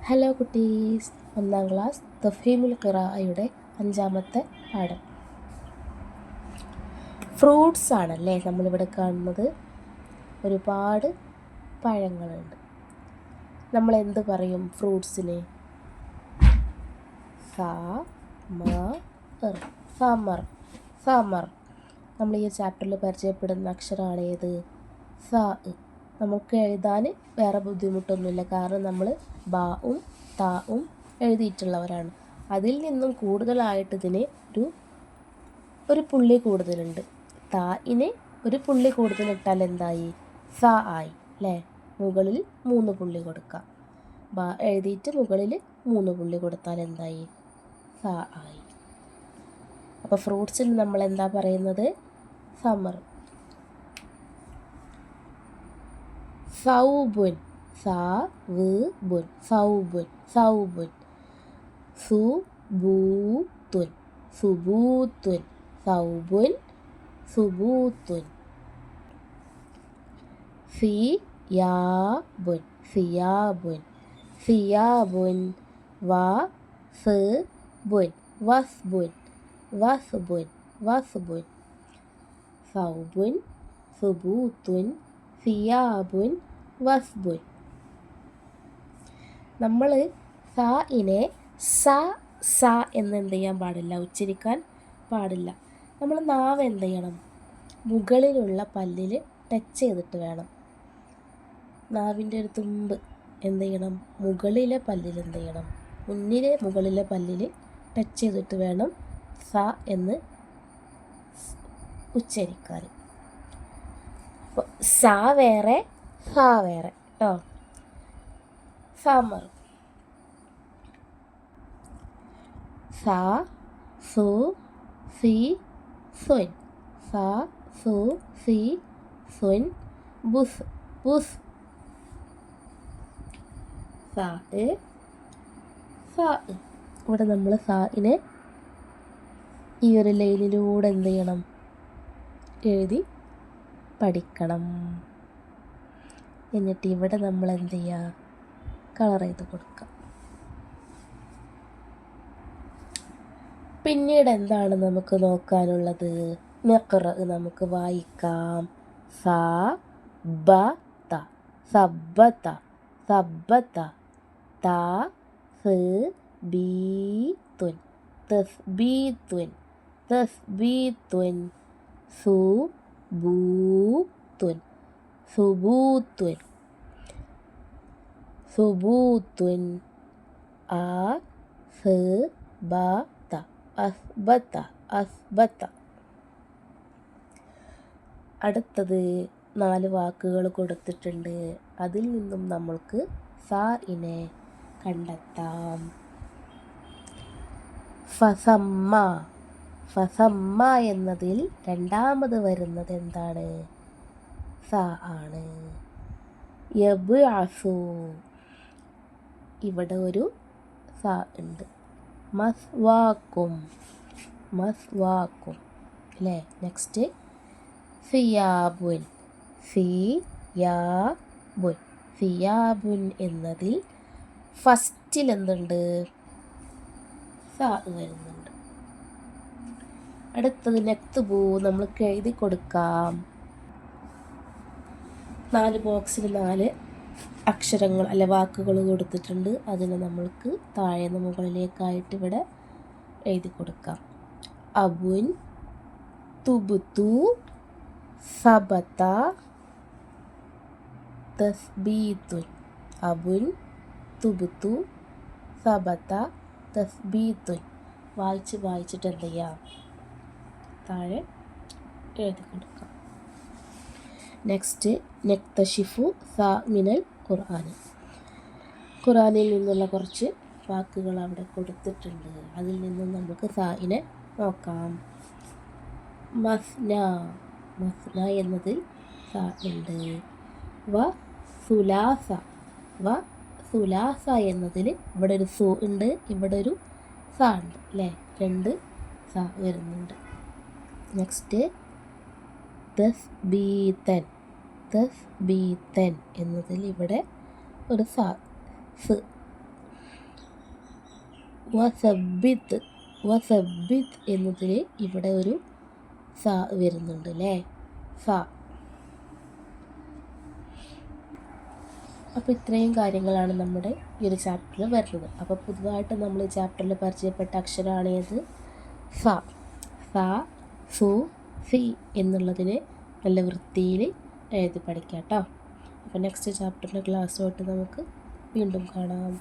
Hello കുട്ടീസ്, ഒന്നാം class Tafheemul ഖിറാഅയുടെ 5-ാമത്തെ പാഠം. Fruits ആണല്ലേ നമ്മളിവിടെ കാണുന്നത്. ഒരുപാട് പഴങ്ങളുണ്ട്. നമ്മൾ എന്ത് പറയും ഫ്രൂട്ട്സിന്? സമർ. സമർ. നമ്മൾ ഈ ചാപ്റ്ററിൽ പരിചയപ്പെടുന്ന അക്ഷരമാണ് ഏത്? സ. നമുക്ക് എഴുതാൻ വേറെ ബുദ്ധിമുട്ടൊന്നുമില്ല, കാരണം നമ്മൾ ബാവും താവും എഴുതിയിട്ടുള്ളവരാണ്. അതിൽ നിന്നും കൂടുതലായിട്ട് ഇതിന് ഒരു പുള്ളി കൂടുതലുണ്ട്. തായിന് ഒരു പുള്ളി കൂടുതലിട്ടാൽ എന്തായി? സ ആയി അല്ലേ? മുകളിൽ 3 പുള്ളി കൊടുക്കാം. ബാ എഴുതിയിട്ട് മുകളിൽ 3 പുള്ളി കൊടുത്താൽ എന്തായി? സ ആയി. അപ്പോൾ ഫ്രൂട്ട്സിൽ നമ്മൾ എന്താ പറയുന്നത്? സമർ. സൗബുൻ. സൗബുൻ. സൗബുൻ. സൗബുൻ. സുബൂത്തുൻ. സുബൂത്തുൻ. സൗബുൻ. സുബൂത്തുൻ. സിയാബുൻ. സിയാബുൻ. സിയാബുൻ. വസ്ബുൻ. വസ്ബുൻ. വസ്ബുൻ. വസ്ബുൻ. സൗബുൻ. സുബൂത്തുൻ. സിയാബുൻ. വസ്ബുൻ. നമ്മൾ സാഇനെ സ എന്ന് എന്ത് ചെയ്യാൻ പാടില്ല? ഉച്ചരിക്കാൻ പാടില്ല. നമ്മൾ നാവ് എന്ത് ചെയ്യണം? മുകളിലുള്ള പല്ലിൽ ടച്ച് ചെയ്തിട്ട് വേണം. നാവിൻ്റെ ഒരു തുമ്പ് എന്ത് ചെയ്യണം? മുകളിലെ പല്ലിൽ എന്ത് ചെയ്യണം? മുകളിലെ പല്ലിൽ ടച്ച് ചെയ്തിട്ട് വേണം സ എന്ന് ഉച്ചരിക്കാൻ. അപ്പോൾ സ വേറെ, സ വേറെ കേട്ടോ. സമർ. സ സു സി സുൻ. സ സു സി സുൻ. ബുസ്. ബുസ്. സ. ഇവിടെ നമ്മൾ സാഇനെ ഈ ഒരു ലൈനിലൂടെ എന്ത് ചെയ്യണം? എഴുതി പഠിക്കണം. എന്നിട്ട് ഇവിടെ നമ്മൾ എന്ത് ചെയ്യുക? കളർ ചെയ്ത് കൊടുക്കാം. പിന്നീട് എന്താണ് നമുക്ക് നോക്കാനുള്ളത്? നഖ്റ നമുക്ക് വായിക്കാം. സബത. സബത. സബത. തസ്ബീതുൻ. തസ്ബീതുൻ. തസ്ബീതുൻ. സുബൂത്തുൻ. സുബൂത്തുൻ. സുബൂത്തുൻ. അസ്ബത. അസ്ബത. അസ്ബത. അടുത്തത് 4 വാക്കുകൾ കൊടുത്തിട്ടുണ്ട്. അതിൽ നിന്നും നമ്മൾക്ക് സാഇനെ കണ്ടെത്താം. ഫസമ്മ. ഫസമ്മ എന്നതിൽ രണ്ടാമത് വരുന്നത് എന്താണ്? സ ആണ്. യബ്അസു. ഇവിടെ ഒരു സ ഉണ്ട്. മസ്വാക്കും. മസ്വാക്കും അല്ലേ? നെക്സ്റ്റ് സിയാബുൻ. സിയാബുൻ. സിയാബുൻ എന്നതിൽ ഫസ്റ്റിൽ എന്തുണ്ട്? സ വരുന്നുണ്ട്. അടുത്തത് നക്തുബു നമ്മൾക്ക് എഴുതി കൊടുക്കാം. 4 ബോക്സിൽ 4 അക്ഷരങ്ങൾ അല്ല വാക്കുകൾ കൊടുത്തിട്ടുണ്ട്. അതിന് നമ്മൾക്ക് താഴെ നിന്ന് മുകളിലേക്കായിട്ട് ഇവിടെ എഴുതി കൊടുക്കാം. അബുൻ. തുബുത്തു. സബത. തസ്ബീത്തുൻ. അബുൻ. തുബുത്തു. സബത. തസ്ബീത്തുൻ. വായിച്ചിട്ട് എന്ത് ചെയ്യാം? താഴെ എഴുതി കൊടുക്കാം. നെക്സ്റ്റ് നക്തഷിഫു സ മിനൽ ഖുർആൻ. ഖുർആനിൽ നിന്നുള്ള കുറച്ച് വാക്കുകൾ അവിടെ കൊടുത്തിട്ടുണ്ട്. അതിൽ നിന്നും നമുക്ക് സായിനെ നോക്കാം. മസ്ന. മസ്ന എന്നതിൽ സ ഉണ്ട്. വ സുലാസ. വ സുലാസ എന്നതിൽ ഇവിടെ ഒരു സു ഉണ്ട്, ഇവിടെ ഒരു സ ഉണ്ട് അല്ലേ? 2 സ വരുന്നുണ്ട്. നെക്സ്റ്റ് തസ്ബീതൻ. തസ്ബീതൻ എന്നതിൽ ഇവിടെ ഒരു സ്. വസബിത്ത്. വസബിത്ത് എന്നതിൽ ഇവിടെ ഒരു സ വരുന്നുണ്ട് അല്ലേ, സ. അപ്പോൾ ഇത്രയും കാര്യങ്ങളാണ് നമ്മുടെ ഈ ഒരു ചാപ്റ്ററിൽ വരുന്നത്. അപ്പോൾ പുതുതായിട്ട് നമ്മൾ ഈ ചാപ്റ്ററിൽ പരിചയപ്പെട്ട അക്ഷരമാണ് ഏത്, സ. സ, സു, സി എന്നുള്ളതിനെ നല്ല വൃത്തിയിൽ എഴുതി പഠിക്കാം കേട്ടോ. അപ്പോൾ നെക്സ്റ്റ് ചാപ്റ്ററിൻ്റെ ക്ലാസ്സുമായിട്ട് നമുക്ക് വീണ്ടും കാണാം.